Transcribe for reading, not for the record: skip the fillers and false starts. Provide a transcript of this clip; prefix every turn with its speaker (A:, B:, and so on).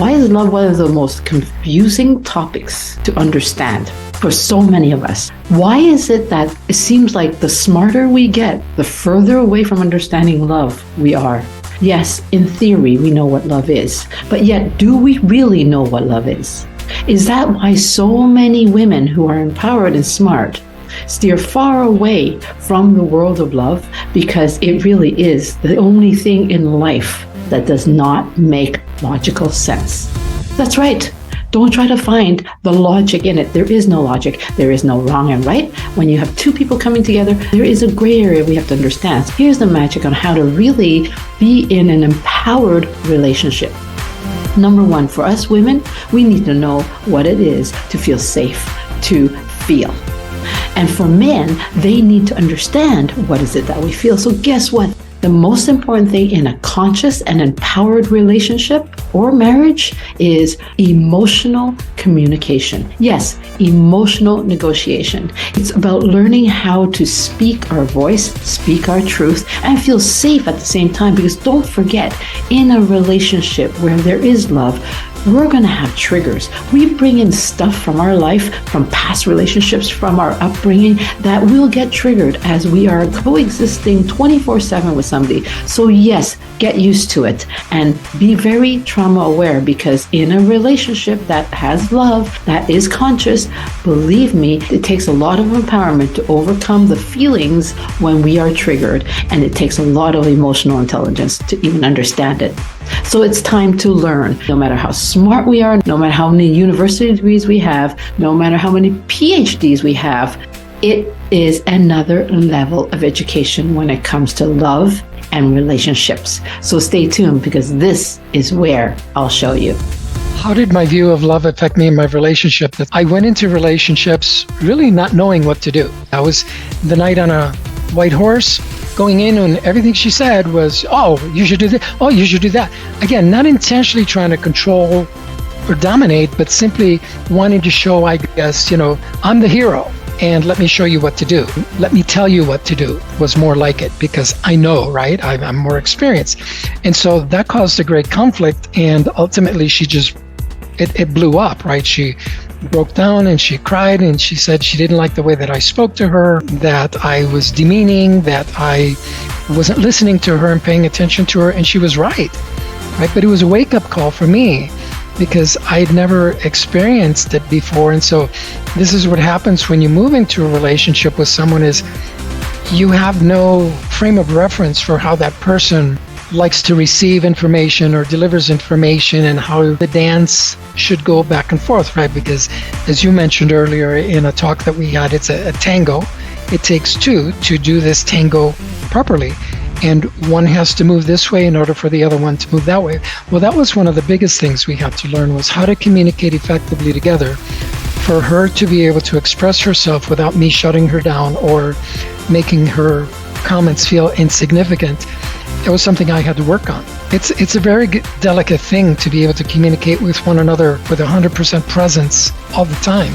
A: Why is love one of the most confusing topics to understand for so many of us? Why is it that it seems like the smarter we get, the further away from understanding love we are? Yes, in theory, we know what love is, but yet do we really know what love is? Is that why so many women who are empowered and smart steer far away from the world of love because it really is the only thing in life that does not make logical sense? That's right. Don't try to find the logic in it. There is no logic. There is no wrong and right. When you have two people coming together, there is a gray area we have to understand. Here's the magic on how to really be in an empowered relationship. Number one, for us women, we need to know what it is to feel safe, to feel. And for men, they need to understand what is it that we feel. So guess what? The most important thing in a conscious and empowered relationship or marriage is emotional communication. Yes, emotional negotiation. It's about learning how to speak our voice, speak our truth, and feel safe at the same time. Because don't forget, in a relationship where there is love, we're going to have triggers. We bring in stuff from our life, from past relationships, from our upbringing, that will get triggered as we are coexisting 24/7 with somebody. So yes, get used to it and be very trauma aware, because in a relationship that has love, that is conscious, believe me, it takes a lot of empowerment to overcome the feelings when we are triggered, and it takes a lot of emotional intelligence to even understand it. So it's time to learn. No matter how smart we are, no matter how many university degrees we have, no matter how many PhDs we have, it is another level of education when it comes to love and relationships. So stay tuned, because this is where I'll show you.
B: How did my view of love affect me in my relationship? I went into relationships really not knowing what to do. I was the knight on a white horse, going in, and everything she said was, oh, you should do this, oh, you should do that. Again, not intentionally trying to control or dominate, but simply wanting to show, I guess, I'm the hero, and let me show you what to do. Let me tell you what to do was more like it, because I know, right? I'm more experienced. And so that caused a great conflict, and ultimately she just, it blew up, right? She broke down and she cried, and she said she didn't like the way that I spoke to her, that I was demeaning, that I wasn't listening to her and paying attention to her, and she was right? But it was a wake-up call for me, because I'd never experienced it before. And so this is what happens when you move into a relationship with someone, is you have no frame of reference for how that person likes to receive information or delivers information, and how the dance should go back and forth, right? Because as you mentioned earlier in a talk that we had, it's a tango. It takes two to do this tango properly. And one has to move this way in order for the other one to move that way. Well, that was one of the biggest things we had to learn, was how to communicate effectively together, for her to be able to express herself without me shutting her down or making her comments feel insignificant. It was something I had to work on. It's a very delicate thing to be able to communicate with one another with 100% presence all the time.